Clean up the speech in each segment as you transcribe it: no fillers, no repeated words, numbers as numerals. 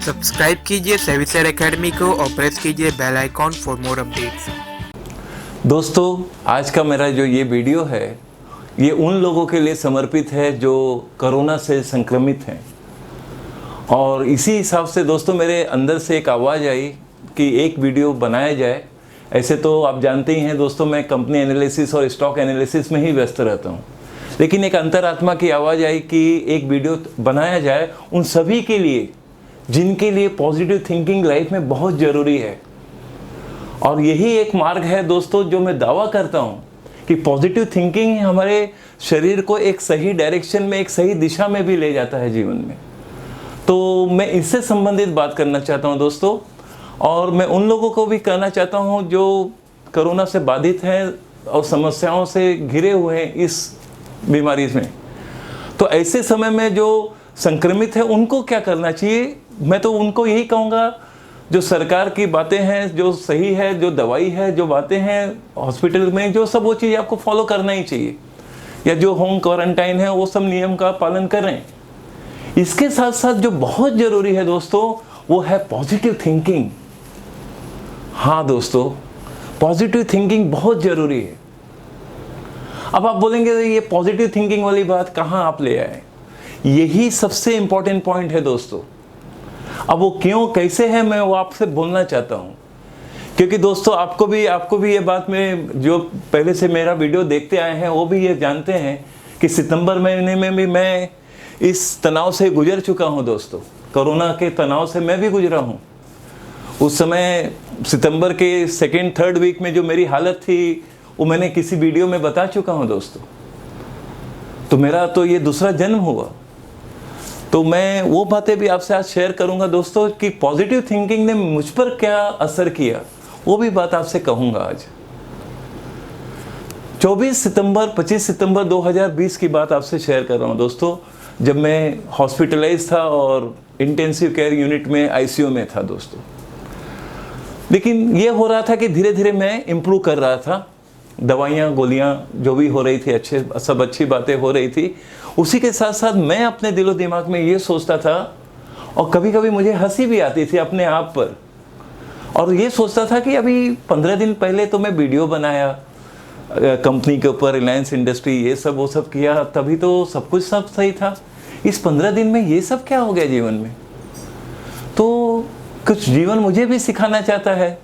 Subscribe कीजिए सेविसर academy को और प्रेस कीजिए bell icon for more updates. दोस्तों, आज का मेरा जो ये वीडियो है ये उन लोगों के लिए समर्पित है जो कोरोना से संक्रमित हैं। और इसी हिसाब से दोस्तों मेरे अंदर से एक आवाज़ आई कि एक वीडियो बनाया जाए। ऐसे तो आप जानते ही हैं दोस्तों, मैं कंपनी एनालिसिस और स्टॉक एनालिसिस में ही व्यस्त रहता हूँ, लेकिन एक अंतरात्मा की आवाज़ आई कि एक वीडियो बनाया जाए उन सभी के लिए जिनके लिए पॉजिटिव थिंकिंग लाइफ में बहुत ज़रूरी है। और यही एक मार्ग है दोस्तों जो मैं दावा करता हूँ कि पॉजिटिव थिंकिंग ही हमारे शरीर को एक सही डायरेक्शन में, एक सही दिशा में भी ले जाता है जीवन में। तो मैं इससे संबंधित बात करना चाहता हूँ दोस्तों, और मैं उन लोगों को भी कहना चाहता हूँ जो कोरोना से बाधित हैं और समस्याओं से घिरे हुए हैं इस बीमारी में। तो ऐसे समय में जो संक्रमित है उनको क्या करना चाहिए, मैं तो उनको यही कहूँगा, जो सरकार की बातें हैं जो सही है, जो दवाई है, जो बातें हैं हॉस्पिटल में, जो सब वो चीज़ आपको फॉलो करना ही चाहिए, या जो होम क्वारंटाइन है वो सब नियम का पालन करें। इसके साथ साथ जो बहुत ज़रूरी है दोस्तों वो है पॉजिटिव थिंकिंग। हाँ दोस्तों, पॉजिटिव थिंकिंग बहुत ज़रूरी है। अब आप बोलेंगे ये पॉजिटिव थिंकिंग वाली बात कहाँ आप ले आए, यही सबसे इम्पोर्टेंट पॉइंट है दोस्तों। अब वो क्यों कैसे है मैं वो आपसे बोलना चाहता हूँ, क्योंकि दोस्तों आपको भी ये बात में, जो पहले से मेरा वीडियो देखते आए हैं वो भी ये जानते हैं कि सितंबर महीने में भी मैं इस तनाव से गुजर चुका हूँ दोस्तों। कोरोना के तनाव से मैं भी गुजरा हूँ। उस समय सितंबर के सेकेंड थर्ड वीक में जो मेरी हालत थी वो मैंने किसी वीडियो में बता चुका हूँ दोस्तों। तो मेरा तो ये दूसरा जन्म हुआ, तो मैं वो बातें भी आपसे आज शेयर करूंगा दोस्तों कि पॉजिटिव थिंकिंग ने मुझ पर क्या असर किया, वो भी बात आपसे कहूंगा आज। 24 सितंबर 25 सितंबर 2020 की बात आपसे शेयर कर रहा हूं दोस्तों, जब मैं हॉस्पिटलाइज था और इंटेंसिव केयर यूनिट में आईसीयू में था दोस्तों। लेकिन ये हो रहा था कि धीरे धीरे मैं इम्प्रूव कर रहा था, दवाइयाँ गोलियाँ जो भी हो रही थी सब अच्छी बातें हो रही थी। उसी के साथ साथ मैं अपने दिलो दिमाग में ये सोचता था, और कभी कभी मुझे हंसी भी आती थी अपने आप पर, और ये सोचता था कि अभी 15 दिन पहले तो मैं वीडियो बनाया कंपनी के ऊपर, रिलायंस इंडस्ट्री, ये सब वो सब किया, तभी तो सब कुछ सब सही था। इस 15 दिन में ये सब क्या हो गया जीवन में। तो कुछ जीवन मुझे भी सिखाना चाहता है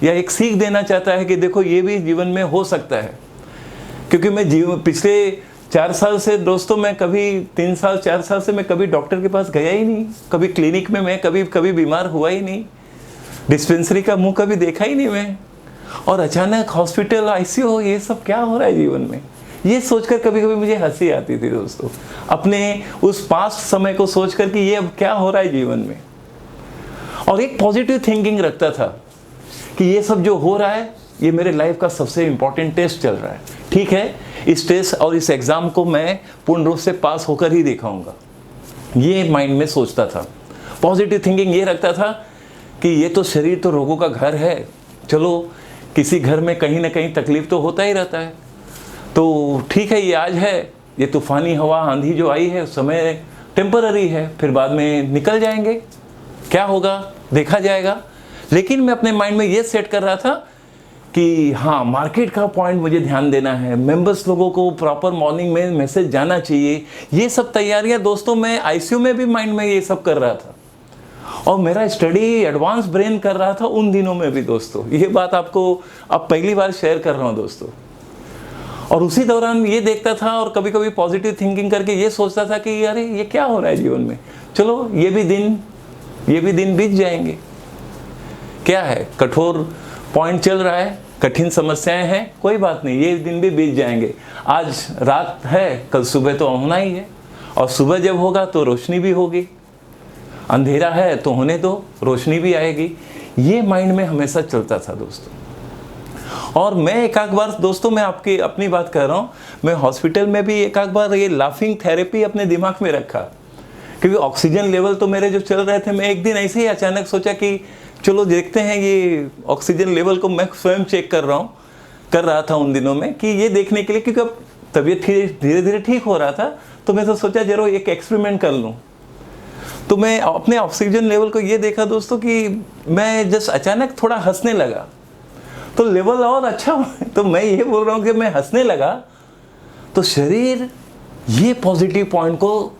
या एक सीख देना चाहता है कि देखो ये भी जीवन में हो सकता है। क्योंकि मैं पिछले 4 साल से दोस्तों, मैं कभी 3 साल 4 साल से मैं कभी डॉक्टर के पास गया ही नहीं, कभी क्लिनिक में मैं कभी बीमार हुआ ही नहीं, डिस्पेंसरी का मुंह कभी देखा ही नहीं मैं, और अचानक हॉस्पिटल, आईसीयू, ये सब क्या हो रहा है जीवन में, ये सोचकर कभी कभी मुझे हंसी आती थी दोस्तों, अपने उस पास्ट समय को सोचकर कि ये अब क्या हो रहा है जीवन में। और एक पॉजिटिव थिंकिंग रखता था कि ये सब जो हो रहा है ये मेरे लाइफ का सबसे इंपॉर्टेंट टेस्ट चल रहा है, ठीक है, इस टेस्ट और इस एग्ज़ाम को मैं पूर्ण रूप से पास होकर ही दिखाऊंगा, ये माइंड में सोचता था। पॉजिटिव थिंकिंग ये रखता था कि ये तो शरीर तो रोगों का घर है, चलो किसी घर में कहीं ना कहीं तकलीफ तो होता ही रहता है, तो ठीक है, ये आज है, ये तूफ़ानी हवा आंधी जो आई है उस समय टेम्पररी है, फिर बाद में निकल जाएंगे, क्या होगा देखा जाएगा। लेकिन मैं अपने माइंड में ये सेट कर रहा था कि हाँ, मार्केट का पॉइंट मुझे ध्यान देना है, मेंबर्स लोगों को प्रॉपर मॉर्निंग में मैसेज जाना चाहिए, ये सब तैयारियां दोस्तों मैं आईसीयू में भी माइंड में ये सब कर रहा था, और मेरा स्टडी एडवांस ब्रेन कर रहा था उन दिनों में भी दोस्तों। ये बात आपको अब पहली बार शेयर कर रहा हूँ दोस्तों। और उसी दौरान ये देखता था और कभी कभी पॉजिटिव थिंकिंग करके ये सोचता था कि अरे ये क्या हो रहा है जीवन में, चलो ये भी दिन बीत जाएंगे, क्या है, कठोर पॉइंट चल रहा है, कठिन समस्याएं हैं, कोई बात नहीं, ये दिन भी बीत जाएंगे, आज रात है कल सुबह तो होना ही है, और सुबह जब होगा तो रोशनी भी होगी, अंधेरा है तो होने दो, रोशनी भी आएगी। ये माइंड में हमेशा चलता था दोस्तों। और मैं एक आध बार दोस्तों, मैं अपनी बात कर रहा हूँ, मैं हॉस्पिटल में भी एक आध बार ये लाफिंग थेरेपी अपने दिमाग में रखा, क्योंकि ऑक्सीजन लेवल तो मेरे जो चल रहे थे, मैं एक दिन ऐसे ही अचानक सोचा कि चलो देखते हैं ये ऑक्सीजन लेवल को, मैं स्वयं चेक कर रहा था उन दिनों में, कि ये देखने के लिए, क्योंकि अब तबीयत धीरे धीरे ठीक हो रहा था, तो मैं तो सोचा जरूर एक एक्सपेरिमेंट कर लूँ। तो मैं अपने ऑक्सीजन लेवल को ये देखा दोस्तों कि मैं जस्ट अचानक थोड़ा हंसने लगा, तो लेवल और अच्छा तो मैं ये बोल रहा हूँ कि मैं हंसने लगा तो शरीर ये पॉजिटिव पॉइंट को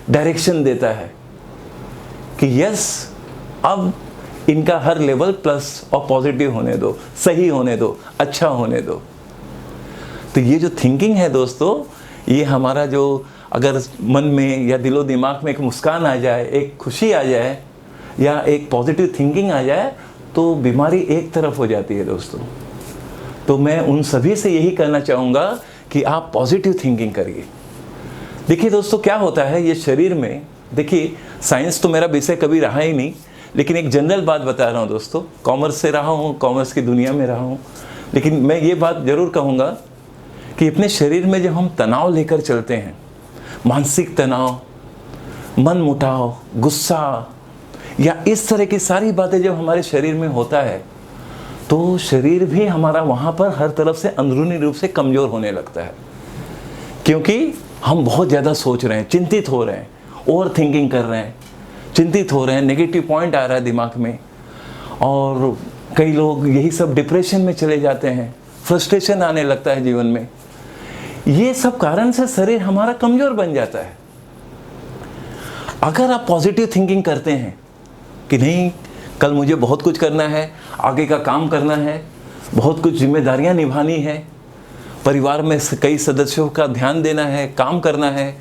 डायरेक्शन देता है कि यस, अब इनका हर लेवल प्लस और पॉजिटिव होने दो, सही होने दो, अच्छा होने दो। तो ये जो थिंकिंग है दोस्तों, ये हमारा जो अगर मन में या दिलो दिमाग में एक मुस्कान आ जाए, एक खुशी आ जाए या एक पॉजिटिव थिंकिंग आ जाए, तो बीमारी एक तरफ हो जाती है दोस्तों। तो मैं उन सभी से यही कहना चाहूँगा कि आप पॉजिटिव थिंकिंग करिए। देखिए दोस्तों, क्या होता है ये शरीर में, देखिए साइंस तो मेरा विषय कभी रहा ही नहीं, लेकिन एक जनरल बात बता रहा हूँ दोस्तों। कॉमर्स से रहा हूँ, कॉमर्स की दुनिया में रहा हूँ, लेकिन मैं ये बात ज़रूर कहूँगा कि अपने शरीर में जब हम तनाव लेकर चलते हैं, मानसिक तनाव, मन मुटाव, गुस्सा या इस तरह की सारी बातें जब हमारे शरीर में होता है, तो शरीर भी हमारा वहाँ पर हर तरफ से अंदरूनी रूप से कमज़ोर होने लगता है, क्योंकि हम बहुत ज़्यादा सोच रहे हैं, चिंतित हो रहे हैं, ओवर थिंकिंग कर रहे हैं, चिंतित हो रहे हैं, नेगेटिव पॉइंट आ रहा है दिमाग में, और कई लोग यही सब डिप्रेशन में चले जाते हैं, फ्रस्ट्रेशन आने लगता है जीवन में। ये सब कारण से शरीर हमारा कमज़ोर बन जाता है। अगर आप पॉजिटिव थिंकिंग करते हैं कि नहीं, कल मुझे बहुत कुछ करना है, आगे का काम करना है, बहुत कुछ जिम्मेदारियां निभानी है, परिवार में कई सदस्यों का ध्यान देना है, काम करना है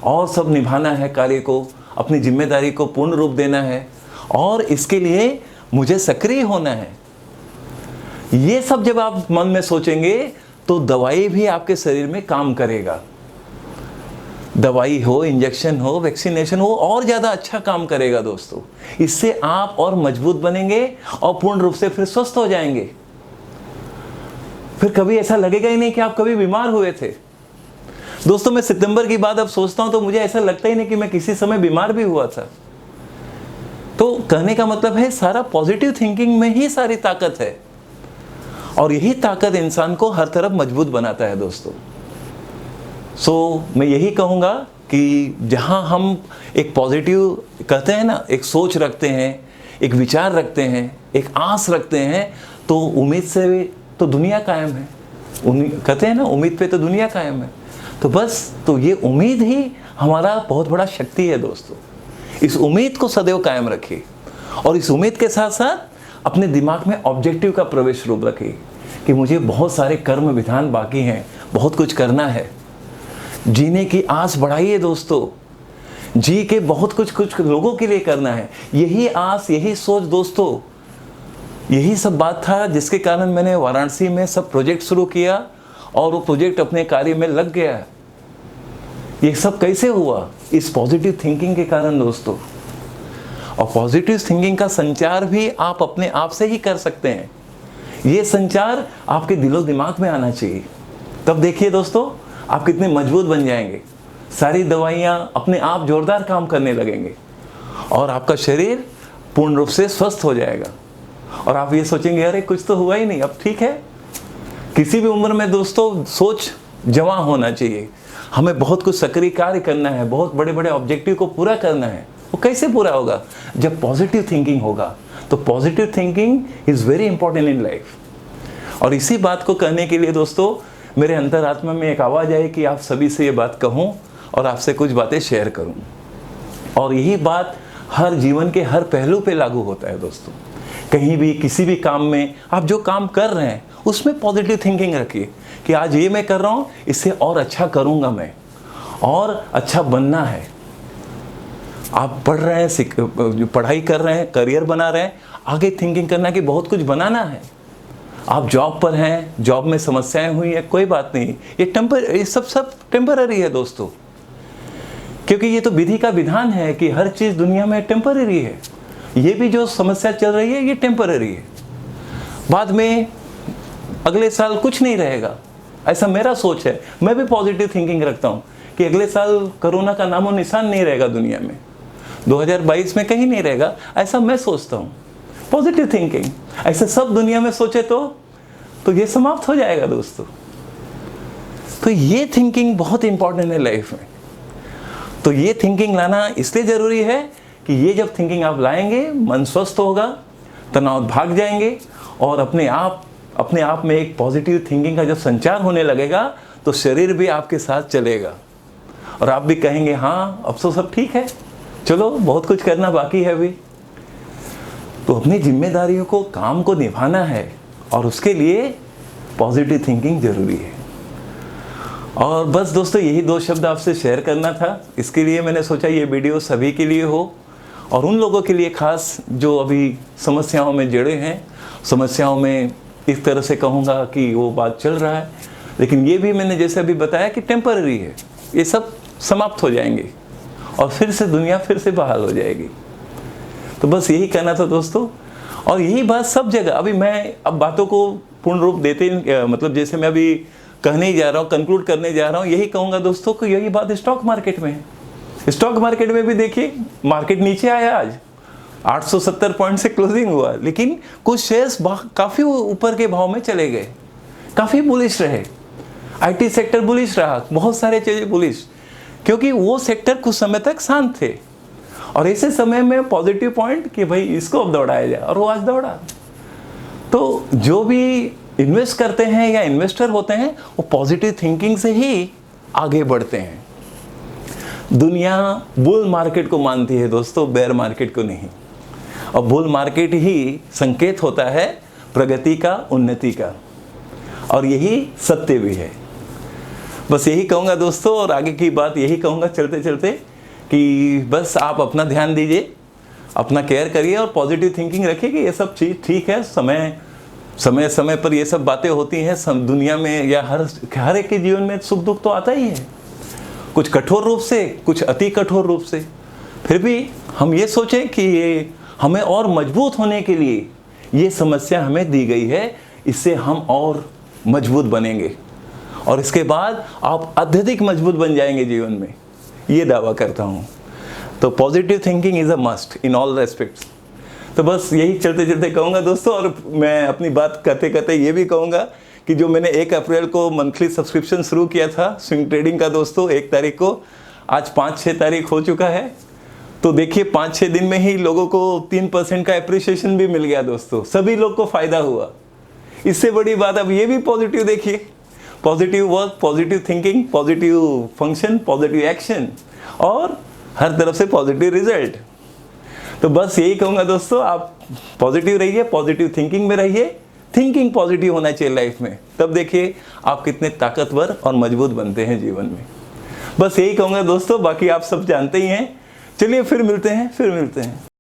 और सब निभाना है, कार्य को, अपनी जिम्मेदारी को पूर्ण रूप देना है, और इसके लिए मुझे सक्रिय होना है, ये सब जब आप मन में सोचेंगे तो दवाई भी आपके शरीर में काम करेगा। दवाई हो, इंजेक्शन हो, वैक्सीनेशन हो, और ज़्यादा अच्छा काम करेगा दोस्तों। इससे आप और मजबूत बनेंगे और पूर्ण रूप से फिर स्वस्थ हो जाएंगे। फिर कभी ऐसा लगेगा ही नहीं कि आप कभी बीमार हुए थे। दोस्तों, मैं सितंबर की बात अब सोचता हूं तो मुझे ऐसा लगता ही नहीं कि मैं किसी समय बीमार भी हुआ था। तो कहने का मतलब है, सारा पॉजिटिव थिंकिंग में ही सारी ताकत है, और यही ताकत इंसान को हर तरफ मजबूत बनाता है दोस्तों। मैं यही कहूँगा कि जहाँ हम एक पॉजिटिव कहते हैं ना, एक सोच रखते हैं, एक विचार रखते हैं, एक आस रखते हैं, तो उम्मीद से तो दुनिया कायम है। कहते हैं ना, उम्मीद पे तो दुनिया कायम है। तो बस, तो ये उम्मीद ही हमारा बहुत बड़ा शक्ति है दोस्तों। इस उम्मीद को सदैव कायम रखिए, और इस उम्मीद के साथ साथ अपने दिमाग में ऑब्जेक्टिव का प्रवेश रूप रखिए कि मुझे बहुत सारे कर्म विधान बाकी हैं, बहुत कुछ करना है। जीने की आस बढ़ाइए दोस्तों, जी के बहुत कुछ लोगों के लिए करना है। यही आस, यही सोच दोस्तों, यही सब बात था जिसके कारण मैंने वाराणसी में सब प्रोजेक्ट शुरू किया, और वो प्रोजेक्ट अपने कार्य में लग गया। ये सब कैसे हुआ? इस पॉजिटिव थिंकिंग के कारण दोस्तों। और पॉजिटिव थिंकिंग का संचार भी आप अपने आप से ही कर सकते हैं। ये संचार आपके दिलो दिमाग में आना चाहिए। तब देखिए दोस्तों, आप कितने मजबूत बन जाएंगे। सारी दवाइयाँ अपने आप जोरदार काम करने लगेंगे, और आपका शरीर पूर्ण रूप से स्वस्थ हो जाएगा। और आप ये सोचेंगे, अरे कुछ तो हुआ ही नहीं, अब ठीक है। किसी भी उम्र में दोस्तों सोच जवां होना चाहिए। हमें बहुत कुछ सक्रिय कार्य करना है, बहुत बड़े बड़े ऑब्जेक्टिव को पूरा करना है। वो कैसे पूरा होगा? जब पॉजिटिव थिंकिंग होगा। तो positive thinking is very important in life. और इसी बात को कहने के लिए दोस्तों, मेरे अंतरात्मा में एक आवाज़ आई कि आप सभी से ये बात कहूँ और आपसे कुछ बातें शेयर करूँ। और यही बात हर जीवन के हर पहलू पे लागू होता है दोस्तों। कहीं भी, किसी भी काम में, आप जो काम कर रहे हैं उसमें पॉजिटिव थिंकिंग रखिए कि आज ये मैं कर रहा हूँ, इससे और अच्छा करूँगा मैं, और अच्छा बनना है। आप पढ़ रहे हैं, पढ़ाई कर रहे हैं, करियर बना रहे हैं, आगे थिंकिंग करना कि बहुत कुछ बनाना है। आप जॉब पर हैं, जॉब में समस्याएं हुई है, कोई बात नहीं, ये सब टेम्पररी है दोस्तों। क्योंकि ये तो विधि का विधान है कि हर चीज़ दुनिया में टेम्पररी है। ये भी जो समस्या चल रही है, ये टेम्पररी है। बाद में अगले साल कुछ नहीं रहेगा, ऐसा मेरा सोच है। मैं भी पॉजिटिव थिंकिंग रखता हूँ कि अगले साल कोरोना का नामो निशान नहीं रहेगा दुनिया में, 2022 में कहीं नहीं रहेगा, ऐसा मैं सोचता हूँ। पॉजिटिव थिंकिंग, ऐसे सब दुनिया में सोचे तो ये समाप्त हो जाएगा दोस्तों। तो ये थिंकिंग बहुत इंपॉर्टेंट है लाइफ में। तो ये थिंकिंग लाना इसलिए ज़रूरी है कि ये जब थिंकिंग आप लाएंगे, मन स्वस्थ होगा, तनाव भाग जाएंगे और अपने आप में एक पॉजिटिव थिंकिंग का जब संचार होने लगेगा तो शरीर भी आपके साथ चलेगा और आप भी कहेंगे हाँ अब तो सब ठीक है, चलो बहुत कुछ करना बाकी है अभी। तो अपनी जिम्मेदारियों को, काम को निभाना है और उसके लिए पॉजिटिव थिंकिंग जरूरी है। और बस दोस्तों यही 2 शब्द आपसे शेयर करना था। इसके लिए मैंने सोचा ये वीडियो सभी के लिए हो और उन लोगों के लिए खास जो अभी समस्याओं में जड़े हैं, समस्याओं में इस तरह से कहूँगा कि वो बात चल रहा है, लेकिन ये भी मैंने जैसे अभी बताया कि टेम्पररी है, ये सब समाप्त हो जाएंगे और फिर से दुनिया फिर से बहाल हो जाएगी। तो बस यही कहना था दोस्तों, और यही बात सब जगह। अभी मैं अब बातों को पूर्ण रूप देते मतलब जैसे मैं अभी कहने ही जा रहा हूँ, कंक्लूड करने जा रहा हूँ, यही कहूँगा दोस्तों कि यही बात स्टॉक मार्केट में है। स्टॉक मार्केट में भी देखिए मार्केट नीचे आया, आज 870 पॉइंट से क्लोजिंग हुआ, लेकिन कुछ शेयर्स काफ़ी ऊपर के भाव में चले गए, काफ़ी बुलिश रहे। आईटी सेक्टर बुलिश रहा, बहुत सारे चीज़ें बुलिश, क्योंकि वो सेक्टर कुछ समय तक शांत थे और ऐसे समय में पॉजिटिव पॉइंट कि भाई इसको अब दौड़ाया जाए, और वो आज दौड़ा। तो जो भी इन्वेस्ट करते हैं या इन्वेस्टर होते हैं वो पॉजिटिव थिंकिंग से ही आगे बढ़ते हैं। दुनिया बुल मार्केट को मानती है दोस्तों, बेयर मार्केट को नहीं, और बुल मार्केट ही संकेत होता है प्रगति का, उन्नति का, और यही सत्य भी है। बस यही कहूँगा दोस्तों, और आगे की बात यही कहूँगा चलते चलते कि बस आप अपना ध्यान दीजिए, अपना केयर करिए और पॉजिटिव थिंकिंग रखिए कि ये सब चीज़ ठीक है। समय पर ये सब बातें होती हैं दुनिया में, या हर एक के जीवन में सुख दुख तो आता ही है, कुछ कठोर रूप से, कुछ अति कठोर रूप से। फिर भी हम ये सोचें कि ये हमें और मजबूत होने के लिए ये समस्या हमें दी गई है, इससे हम और मजबूत बनेंगे और इसके बाद आप अत्यधिक मजबूत बन जाएंगे जीवन में, ये दावा करता हूँ। तो positive thinking is a must in all respects. तो बस यही चलते चलते कहूँगा दोस्तों, और मैं अपनी बात करते करते ये भी कहूँगा कि जो मैंने 1 अप्रैल को मंथली सब्सक्रिप्शन शुरू किया था स्विंग ट्रेडिंग का दोस्तों, 1 तारीख को, आज 5-6 तारीख हो चुका है। तो देखिए 5-6 दिन में ही लोगों को 3% का एप्रिसिएशन भी मिल गया दोस्तों, सभी लोग को फ़ायदा हुआ। इससे बड़ी बात अब ये भी पॉजिटिव देखिए, positive work, positive thinking, positive function, positive action और हर तरफ से पॉजिटिव रिजल्ट। तो बस यही कहूँगा दोस्तों, आप पॉजिटिव रहिए, पॉजिटिव थिंकिंग में रहिए, थिंकिंग पॉजिटिव होना चाहिए लाइफ में, तब देखिए आप कितने ताकतवर और मजबूत बनते हैं जीवन में। बस यही कहूँगा दोस्तों, बाकी आप सब जानते ही हैं। चलिए फिर मिलते हैं।